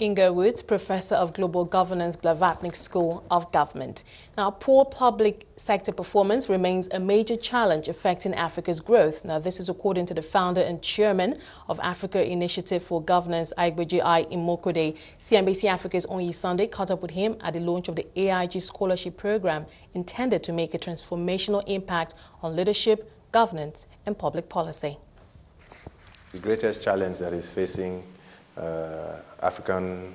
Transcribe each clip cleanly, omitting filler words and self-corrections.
Aig-Imoukhuede, Professor of Global Governance, Blavatnik School of Government. Now, poor public sector performance remains a major challenge affecting Africa's growth. Now, this is according to the founder and chairman of Africa Initiative for Governance, Aigboje Aig-Imoukhuede. CNBC Africa's Onyi Sunday caught up with him at the launch of the AIG Scholarship Program intended to make a transformational impact on leadership, governance, and public policy. The greatest challenge that is facing African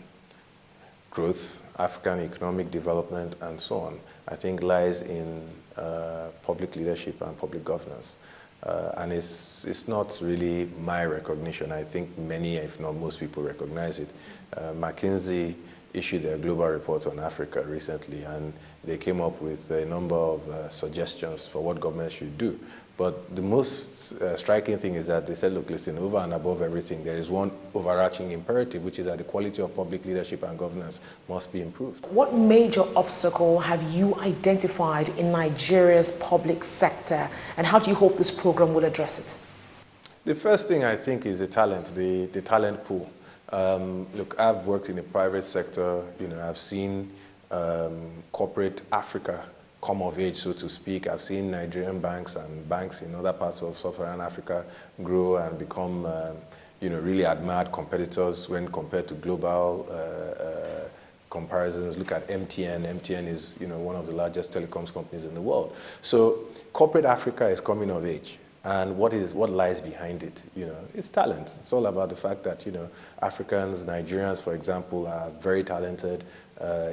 growth, African economic development, and so on, I think lies in public leadership and public governance. And it's not really my recognition. I think many, if not most people, recognize it. McKinsey issued a global report on Africa recently, and they came up with a number of suggestions for what governments should do. But the most striking thing is that they said, look, listen, over and above everything, there is one overarching imperative, which is that the quality of public leadership and governance must be improved. What major obstacle have you identified in Nigeria's public sector, and how do you hope this program will address it? The first thing I think is the talent, the talent pool. Look, I've worked in the private sector. I've seen corporate Africa come of age, so to speak. I've seen Nigerian banks and banks in other parts of sub-Saharan Africa grow and become, really admired competitors when compared to global comparisons. Look at MTN. MTN is, one of the largest telecoms companies in the world. So corporate Africa is coming of age. And what lies behind it? It's talent. It's all about the fact that, Africans, Nigerians, for example, are very talented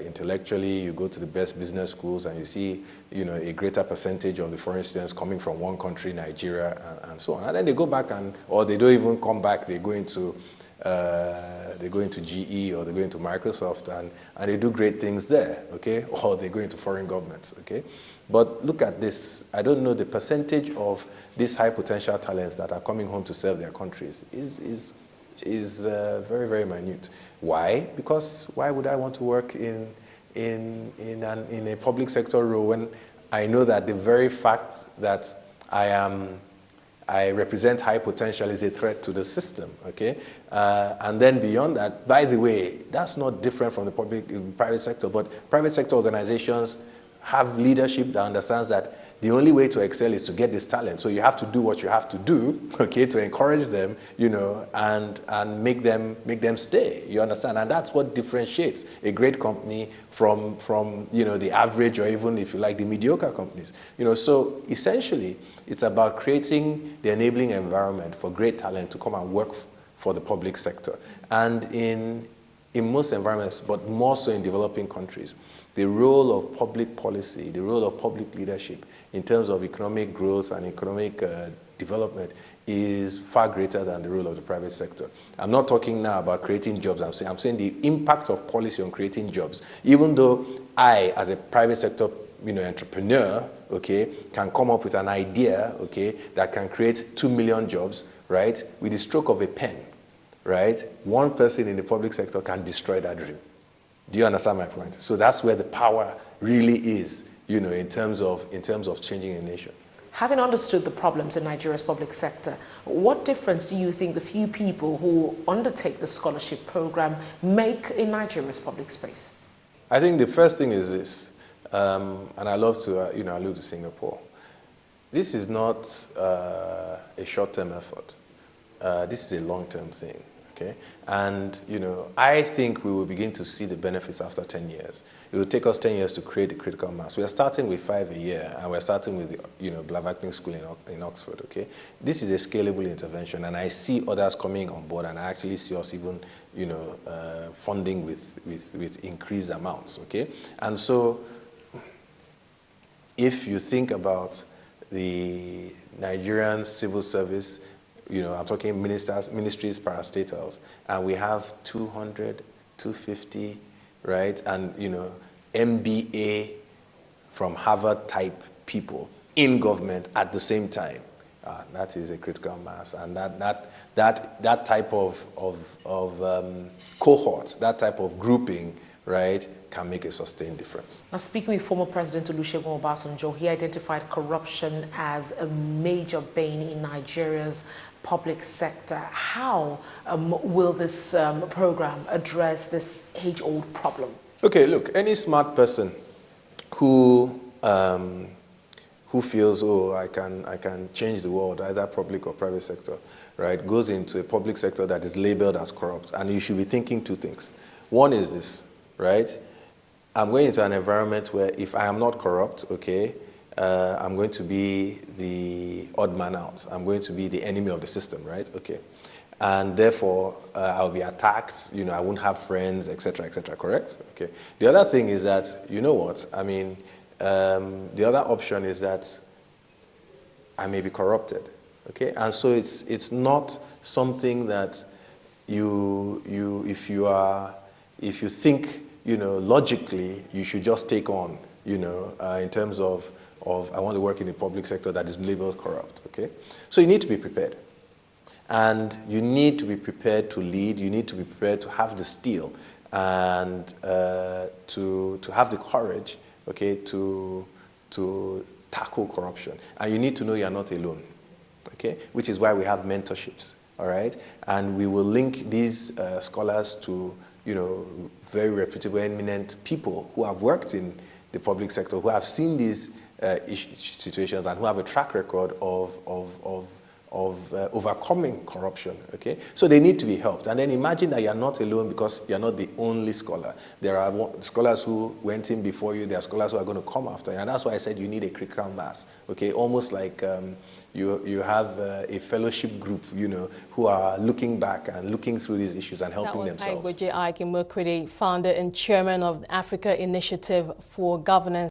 intellectually. You go to the best business schools and you see, a greater percentage of the foreign students coming from one country, Nigeria, and so on. And then they go back or they don't even come back. They go into GE or they go into Microsoft and they do great things there, okay? Or they go into foreign governments, okay? But look at this. I don't know the percentage of these high potential talents that are coming home to serve their countries is very, very minute. Why? Because why would I want to work in a public sector role when I know that the very fact that I represent high potential is a threat to the system, okay? And then beyond that, by the way, that's not different from the private sector, but private sector organizations have leadership that understands that the only way to excel is to get this talent. So you have to do what you have to do, okay, to encourage them, and make them stay. You understand? And that's what differentiates a great company from the average, or even, if you like, the mediocre companies. So essentially, it's about creating the enabling environment for great talent to come and work for the public sector. And in most environments, but more so in developing countries, the role of public policy, the role of public leadership in terms of economic growth and economic development is far greater than the role of the private sector. I'm not talking now about creating jobs. I'm saying the impact of policy on creating jobs. Even though I, as a private sector entrepreneur, okay, can come up with an idea, okay, that can create 2 million jobs, right, with the stroke of a pen, right, one person in the public sector can destroy that dream. Do you understand my point? So that's where the power really is, in terms of changing a nation. Having understood the problems in Nigeria's public sector, what difference do you think the few people who undertake the scholarship program make in Nigeria's public space? I think the first thing is this, and I love to allude to Singapore. This is not a short-term effort. This is a long-term thing. Okay? And, I think we will begin to see the benefits after 10 years. It will take us 10 years to create the critical mass. We are starting with 5 a year, and we're starting with the, Blavatnik School in Oxford, okay? This is a scalable intervention, and I see others coming on board, and I actually see us even, funding with increased amounts, okay? And so, if you think about the Nigerian civil service, I'm talking ministries, parastatals, and we have 200, 250, right? And, MBA from Harvard type people in government at the same time. That is a critical mass. And that type of cohort, that type of grouping right, can make a sustained difference. Now, speaking with former President Olusegun Obasanjo, he identified corruption as a major bane in Nigeria's public sector. How will this program address this age-old problem? Okay, look, any smart person who feels, oh, I can change the world, either public or private sector, right, goes into a public sector that is labeled as corrupt. And you should be thinking two things. One is this, right? I'm going into an environment where if I am not corrupt, okay, I'm going to be the odd man out. I'm going to be the enemy of the system, right? Okay. And therefore, I'll be attacked, you know, I won't have friends, etc., correct? Okay. The other thing is that, you know what, I mean, the other option is that I may be corrupted, okay? And so it's not something that if you think, you know, logically, you should just take on, you know, in terms of I want to work in the public sector that is labeled corrupt, okay? So you need to be prepared. And you need to be prepared to lead, you need to be prepared to have the steel and to have the courage, okay, to tackle corruption. And you need to know you're not alone, okay? Which is why we have mentorships, all right? And we will link these scholars to, you know, very reputable, eminent people who have worked in the public sector, who have seen these situations and who have a track record of overcoming corruption, okay? So they need to be helped. And then imagine that you're not alone because you're not the only scholar. There are scholars who went in before you, there are scholars who are going to come after you, and that's why I said you need a critical mass, okay? Almost like you have a fellowship group, you know, who are looking back and looking through these issues and helping themselves. Aigboje Aig-Imoukhuede, founder and chairman of the Africa Initiative for Governance.